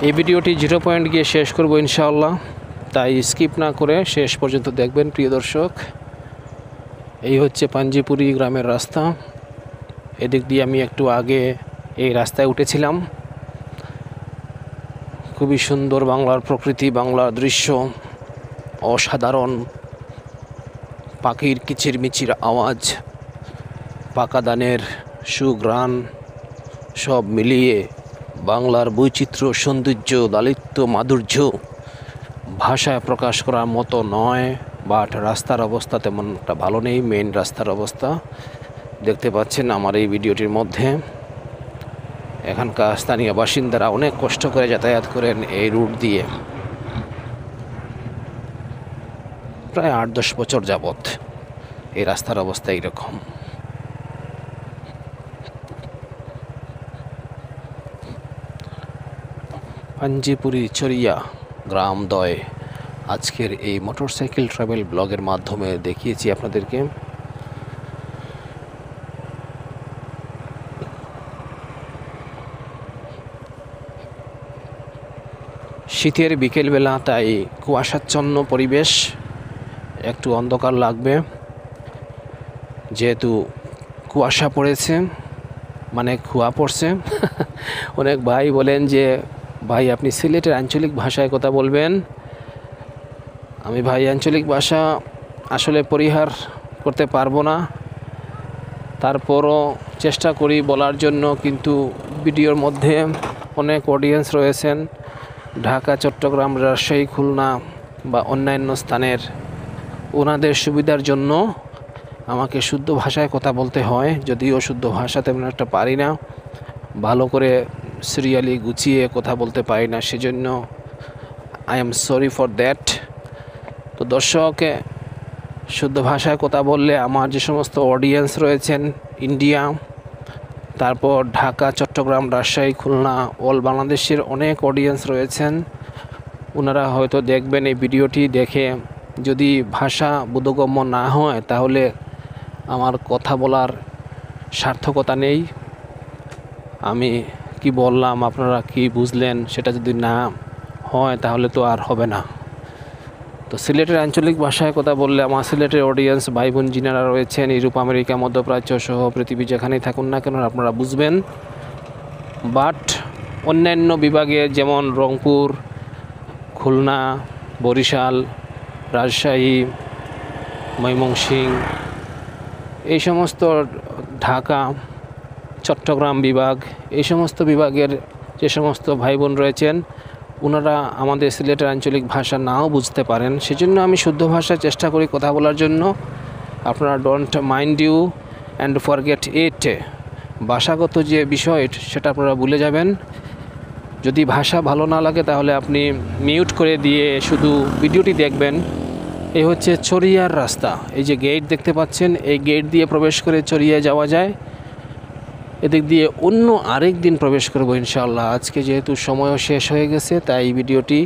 এই ভিডিওটি 0 পয়েন্ট গিয়ে শেষ করব ইনশাআল্লাহ, তাই স্কিপ না করে শেষ পর্যন্ত দেখবেন প্রিয় দর্শক। এই হচ্ছে পাঞ্জিপুরি গ্রামের রাস্তা। এদিক দিয়ে আমি একটু আগে এই রাস্তায় উঠেছিলাম। খুবই সুন্দর বাংলার প্রকৃতি, বাংলার দৃশ্য, অসাধারণ পাখির কিচিরমিচির আওয়াজ, পাকা ধানের সুঘ্রাণ, সব মিলিয়ে বাংলার বৈচিত্র্য, সৌন্দর্য, লালিত্য, মাধুর্য ভাষায় প্রকাশ করার মতো নয়। বাট রাস্তার অবস্থা তেমন একটা ভালো নেই। মেইন রাস্তার অবস্থা দেখতে পাচ্ছেন আমার এই ভিডিওটির মধ্যে। এখানকার স্থানীয় বাসিন্দারা অনেক কষ্ট করে যাতায়াত করেন এই রুট দিয়ে, প্রায় 8-10 বছর যাবৎ এই রাস্তার অবস্থা এইরকম। পাঞ্জিপুরি চরিয়া গ্রামদ্বয় আজকের এই মোটরসাইকেল ট্রাভেল ব্লগের মাধ্যমে দেখিয়েছি আপনাদেরকে। শীতের বিকেলবেলা, তাই কুয়াশাচ্ছন্ন পরিবেশ, একটু অন্ধকার লাগবে যেহেতু কুয়াশা পড়েছে, মানে কুয়া পড়ছে। অনেক ভাই বলেন যে ভাই আপনি সিলেটের আঞ্চলিক ভাষায় কথা বলবেন। আমি ভাই আঞ্চলিক ভাষা আসলে পরিহার করতে পারবো না, তারপরও চেষ্টা করি বলার জন্য। কিন্তু ভিডিওর মধ্যে অনেক অডিয়েন্স রয়েছেন ঢাকা, চট্টগ্রাম, রাজশাহী, খুলনা বা অন্যান্য স্থানের। ওনাদের সুবিধার জন্য আমাকে শুদ্ধ ভাষায় কথা বলতে হয়, যদিও শুদ্ধ ভাষা তেমন একটা পারি না, ভালো করে সিরিয়ালি গুছিয়ে কথা বলতে পারি না, সেজন্য I am sorry for that. তো দর্শক, শুদ্ধ ভাষায় কথা বললে আমার যে সমস্ত অডিয়েন্স রয়েছেন ইন্ডিয়া, তারপর ঢাকা, চট্টগ্রাম, রাজশাহী, খুলনা, অল বাংলাদেশের অনেক অডিয়েন্স রয়েছেন। ওনারা হয়তো দেখবেন এই ভিডিওটি, দেখে যদি ভাষা বোধগম্য না হয় তাহলে আমার কথা বলার সার্থকতা নেই। আমি কি বললাম, আপনারা কি বুঝলেন, সেটা যদি না হয় তাহলে তো আর হবে না। তো সিলেটের আঞ্চলিক ভাষায় কথা বললে আমার সিলেটের অডিয়েন্স ভাই বোন যিনারা রয়েছেন ইউরোপ, আমেরিকা, মধ্যপ্রাচ্য সহ পৃথিবী যেখানেই থাকুন না কেন আপনারা বুঝবেন। বাট অন্যান্য বিভাগে যেমন রংপুর, খুলনা, বরিশাল, রাজশাহী, ময়মনসিংহ, এই সমস্ত ঢাকা, চট্টগ্রাম বিভাগ, এই সমস্ত বিভাগের যে সমস্ত ভাই বোন রয়েছেন ওনারা আমাদের সিলেটের আঞ্চলিক ভাষা নাও বুঝতে পারেন, সেজন্য আমি শুদ্ধ ভাষায় চেষ্টা করি কথা বলার জন্য। আপনারা don't mind you and forget it. ভাষাগত যে বিষয় সেটা আপনারা ভুলে যাবেন। যদি ভাষা ভালো না লাগে তাহলে আপনি মিউট করে দিয়ে শুধু ভিডিওটি দেখবেন। এই হচ্ছে চরিয়ার রাস্তা। এই যে গেট দেখতে পাচ্ছেন, এই গেট দিয়ে প্রবেশ করে চরিয়া যাওয়া যায়। এদিক দিয়ে অন্য আরেক দিন প্রবেশ করব ইনশাআল্লাহ। আজকে যেহেতু সময়ও শেষ হয়ে গেছে, তাই ভিডিওটি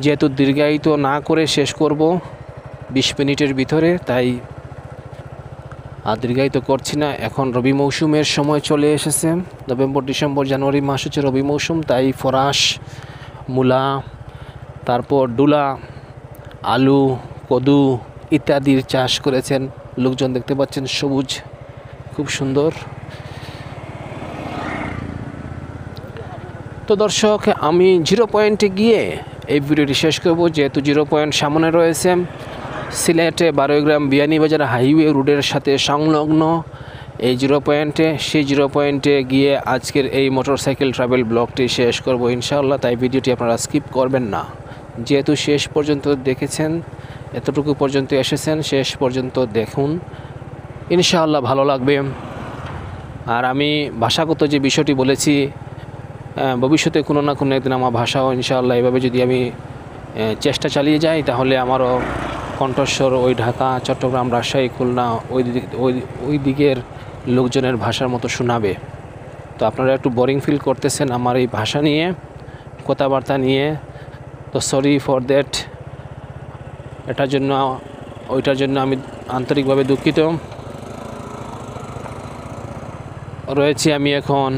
যেহেতু দীর্ঘায়িত না করে শেষ করব 20 মিনিটের ভিতরে, তাই আর দীর্ঘায়িত করছি না। এখন রবি মৌসুমের সময় চলে এসেছে। নভেম্বর, ডিসেম্বর, জানুয়ারি মাস হচ্ছে রবি মৌসুম, তাই ফরাস, মূলা, তারপর ডুলা, আলু, কদু ইত্যাদির চাষ করেছেন লোকজন। দেখতে পাচ্ছেন সবুজ, খুব সুন্দর। তো দর্শক, আমি 0 পয়েন্টে গিয়ে এই ভিডিওটি শেষ করব, যেহেতু 0 পয়েন্ট সামনে রয়েছে। সিলেটে 12 গ্রাম বিয়ানীবাজার হাইওয়ে রোডের সাথে সংলগ্ন এই 0 পয়েন্টে, সেই 0 পয়েন্টে গিয়ে আজকের এই মোটরসাইকেল ট্রাভেল ব্লগটি শেষ করব ইনশাআল্লাহ। তাই ভিডিওটি আপনারা স্কিপ করবেন না। যেহেতু শেষ পর্যন্ত দেখেছেন, এতটুকু পর্যন্ত এসেছেন, শেষ পর্যন্ত দেখুন, ইনশাআল্লাহ ভালো লাগবে। আর আমি ভাষাগত যে বিষয়টি বলেছি, ভবিষ্যতে কোনো না কোনো একদিন আমার ভাষাও ইনশাআল্লাহ এভাবে যদি আমি চেষ্টা চালিয়ে যাই তাহলে আমারও কণ্ঠস্বর ওই ঢাকা, চট্টগ্রাম, রাজশাহী, খুলনা ওই দিকের লোকজনের ভাষার মতো শোনাবে। তো আপনারা একটু বোরিং ফিল করতেছেন আমার এই ভাষা নিয়ে, কথাবার্তা নিয়ে, তো সরি ফর দ্যাট। ওইটার জন্য আমি আন্তরিকভাবে দুঃখিত। রয়েছি আমি এখন,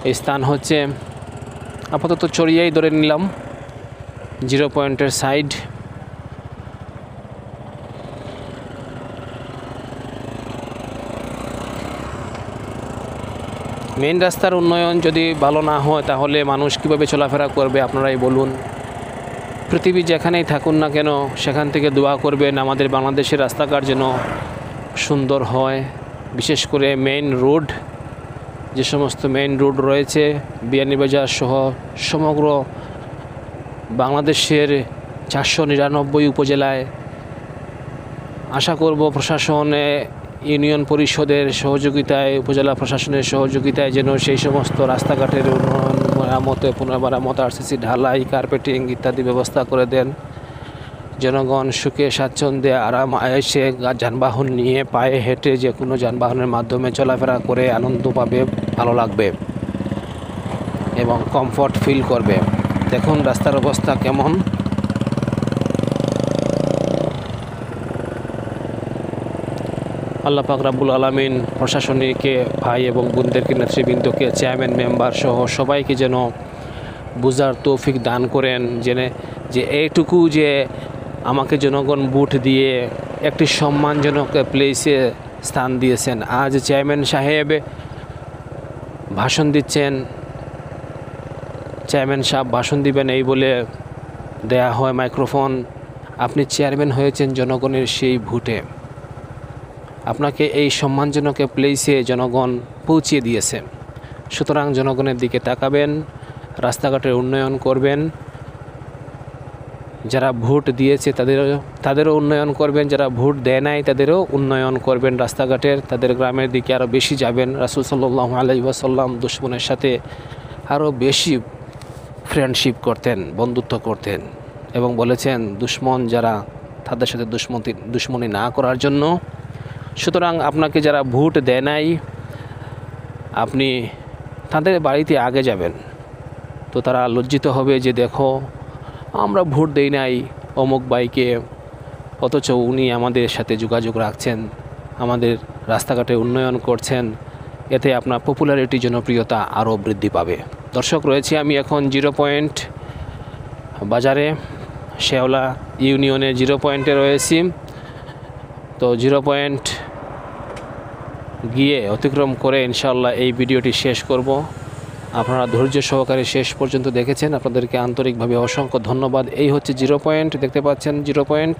এই স্থান হচ্ছে আপাতত চড়িয়াই ধরে নিলাম 0 পয়েন্টের সাইড। মেইন রাস্তার উন্নয়ন যদি ভালো না হয় তাহলে মানুষ কীভাবে চলাফেরা করবে আপনারাই বলুন। পৃথিবী যেখানেই থাকুন না কেন সেখান থেকে দোয়া করবেন আমাদের বাংলাদেশের রাস্তাঘাট যেন সুন্দর হয়। বিশেষ করে মেইন রোড, যে সমস্ত মেইন রোড রয়েছে বিয়ানীবাজার সহ সমগ্র বাংলাদেশের 499 উপজেলায়, আশা করব প্রশাসনে ইউনিয়ন পরিষদের সহযোগিতায়, উপজেলা প্রশাসনের সহযোগিতায় যেন সেই সমস্ত রাস্তাঘাটের উন্নয়ন, মেরামতে, পুনর্মেরামত, আরসিসি ঢালাই, কার্পেটিং ইত্যাদি ব্যবস্থা করে দেন। জনগণ সুখে স্বাচ্ছন্দ্যে আরাম আয়েসে যানবাহন নিয়ে পায়ে হেঁটে যে কোনো যানবাহনের মাধ্যমে চলাফেরা করে আনন্দ পাবে, ভালো লাগবে এবং কমফর্ট ফিল করবে। দেখুন রাস্তার অবস্থা কেমন। আল্লাহ পাক রব্বুল আলামিন প্রশাসনিকে ভাই এবং বোনদেরকে, নেতৃবৃন্দকে, চেয়ারম্যান মেম্বার সহ সবাইকে যেন বুঝার তৌফিক দান করেন, যে এইটুকু যে আমাকে জনগণ ভোট দিয়ে একটি সম্মানজনক প্লেসে স্থান দিয়েছেন। আজ চেয়ারম্যান সাহেব ভাষণ দিচ্ছেন, চেয়ারম্যান সাহেব ভাষণ দিবেন এই বলে দেয়া হয় মাইক্রোফোন। আপনি চেয়ারম্যান হয়েছেন জনগণের সেই ভোটে, আপনাকে এই সম্মানজনক প্লেসে জনগণ পৌঁছিয়ে দিয়েছে। সুতরাং জনগণের দিকে তাকাবেন, রাস্তাঘাটের উন্নয়ন করবেন। যারা ভোট দিয়েছে তাদেরও উন্নয়ন করবেন, যারা ভোট দেয় নাই তাদেরও উন্নয়ন করবেন রাস্তাঘাটের। তাদের গ্রামের দিকে আরও বেশি যাবেন। রাসূল সাল্লাল্লাহু আলাইহি ওয়াসাল্লাম দুশমনের সাথে আরও বেশি ফ্রেন্ডশিপ করতেন, বন্ধুত্ব করতেন এবং বলেছেন দুশ্মন যারা তাদের সাথে দুশ্মনী না করার জন্য। সুতরাং আপনাকে যারা ভোট দেয় নাই আপনি তাদের বাড়িতে আগে যাবেন, তো তারা লজ্জিত হবে যে দেখো আমরা ভোট দেই নাই অমুক ভাইকে, অথচ উনি আমাদের সাথে যোগাযোগ রাখছেন, আমাদের রাস্তাঘাটে উন্নয়ন করছেন। এতে আপনার পপুলারিটি, জনপ্রিয়তা আরও বৃদ্ধি পাবে। দর্শক, রয়েছি আমি এখন 0 পয়েন্ট বাজারে, শেওলা ইউনিয়নের 0 পয়েন্টে রয়েছি। তো 0 পয়েন্ট গিয়ে অতিক্রম করে ইনশাআল্লাহ এই ভিডিওটি শেষ করব। আপনারা ধৈর্য সহকারে শেষ পর্যন্ত দেখেছেন, আপনাদেরকে আন্তরিকভাবে অসংখ্য ধন্যবাদ। এই হচ্ছে 0 পয়েন্ট, দেখতে পাচ্ছেন 0 পয়েন্ট।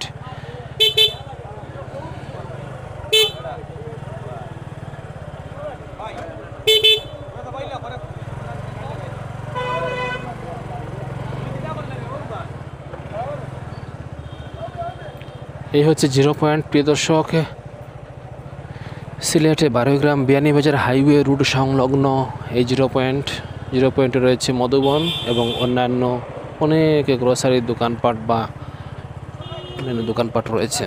এই হচ্ছে 0 পয়েন্ট। প্রিয় দর্শক, সিলেটে 12 গ্রাম বিয়ানীবাজার হাইওয়ে রুট সংলগ্ন এই 0 পয়েন্ট। 0 পয়েন্টে রয়েছে মধুবন এবং অন্যান্য অনেক গ্রোসারির দোকানপাট বা অন্যান্য দোকানপাট রয়েছে।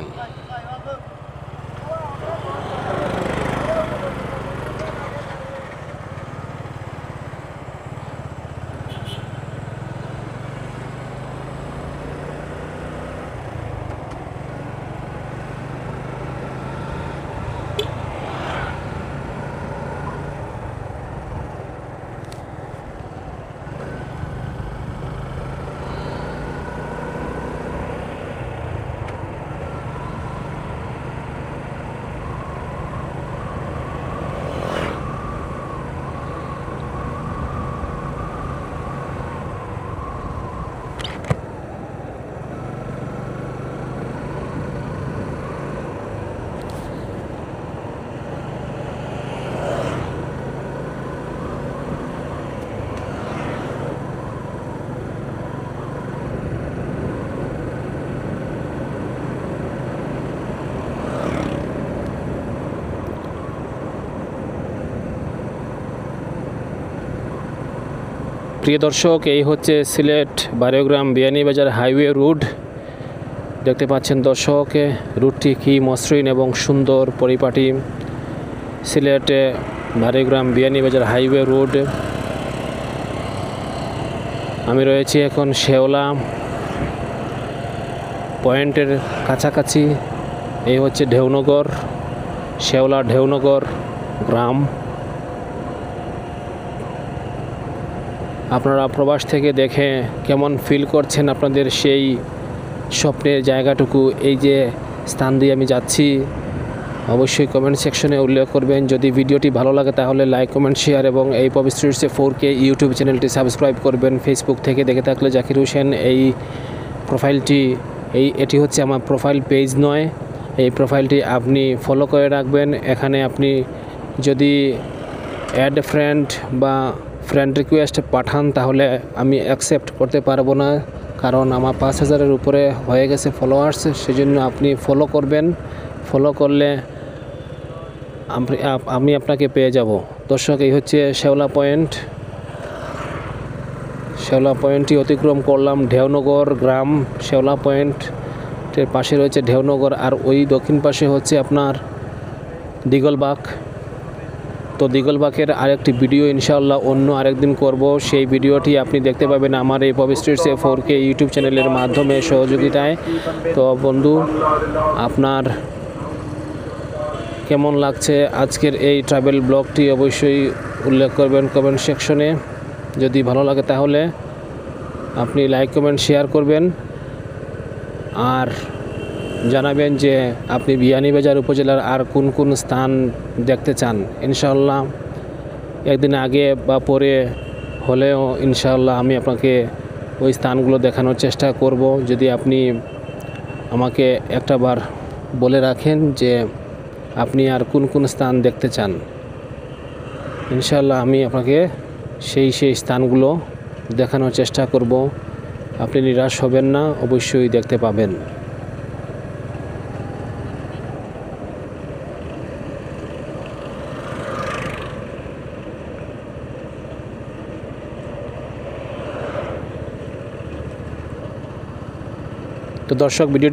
প্রিয় দর্শক, এই হচ্ছে সিলেট 12 গ্রাম বিয়ানীবাজার হাইওয়ে রোড। দেখতে পাচ্ছেন দর্শক, রুটটি কি মসৃণ এবং সুন্দর পরিপাটি। সিলেটে 12 গ্রাম বিয়ানীবাজার হাইওয়ে রোড। আমি রয়েছি এখন শেওলা পয়েন্টের কাছাকাছি। এই হচ্ছে ঢেউনগর, শেওলা ঢেউনগর গ্রাম। আপনারা প্রবাস থেকে দেখে কেমন ফিল করছেন আপনাদের সেই স্বপ্নের জায়গাটুকু, এই যে স্থান দিয়ে আমি যাচ্ছি, অবশ্যই কমেন্ট সেকশনে উল্লেখ করবেন। যদি ভিডিওটি ভালো লাগে তাহলে লাইক, কমেন্ট, শেয়ার এবং এই পপি স্ট্রিটসে 4K ইউটিউব চ্যানেলটি সাবস্ক্রাইব করবেন। ফেসবুক থেকে দেখে থাকলে জাকির হোসেন এই প্রোফাইলটি, এটি হচ্ছে আমার প্রোফাইল পেজ নয়, এই প্রোফাইলটি আপনি ফলো করে রাখবেন। এখানে আপনি যদি অ্যাড ফ্রেন্ড বা ফ্রেন্ড রিকোয়েস্ট পাঠান তাহলে আমি অ্যাকসেপ্ট করতে পারবো না, কারণ আমার 5000-এর উপরে হয়ে গেছে ফলোয়ার্স। সেজন্য আপনি ফলো করবেন, ফলো করলে আমি আপনাকে পেয়ে যাব। দর্শক, এই হচ্ছে শেওলা পয়েন্ট। শেওলা পয়েন্টটি অতিক্রম করলাম, ঢেউনগর গ্রাম। শেওলা পয়েন্টের পাশে রয়েছে ঢেউনগর, আর ওই দক্ষিণ পাশে হচ্ছে আপনার দিগলবাগ। তো দিগলবাগের আরেকটি ভিডিও ইনশাআল্লাহ অন্য আরেকদিন করব। সেই ভিডিওটি আপনি দেখতে পাবেন আমার এই পপি স্ট্রিটসে 4K ইউটিউব চ্যানেলের মাধ্যমে, সহযোগিতায়। তো বন্ধু, আপনার কেমন লাগছে আজকের এই ট্রাভেল ব্লগটি অবশ্যই উল্লেখ করবেন কমেন্ট সেকশনে। যদি ভালো লাগে তাহলে আপনি লাইক, কমেন্ট, শেয়ার করবেন, আর জানাবেন যে আপনি বিয়ানীবাজার উপজেলার আর কোন কোন স্থান দেখতে চান। ইনশাআল্লাহ একদিন আগে বা পরে হলেও ইনশাআল্লাহ আমি আপনাকে ওই স্থানগুলো দেখানোর চেষ্টা করব। যদি আপনি আমাকে একটা বার বলে রাখেন যে আপনি আর কোন কোন স্থান দেখতে চান, ইনশাআল্লাহ আমি আপনাকে সেই স্থানগুলো দেখানোর চেষ্টা করব। আপনি নিরাশ হবেন না, অবশ্যই দেখতে পাবেন। তো দর্শক, ভিডিওটি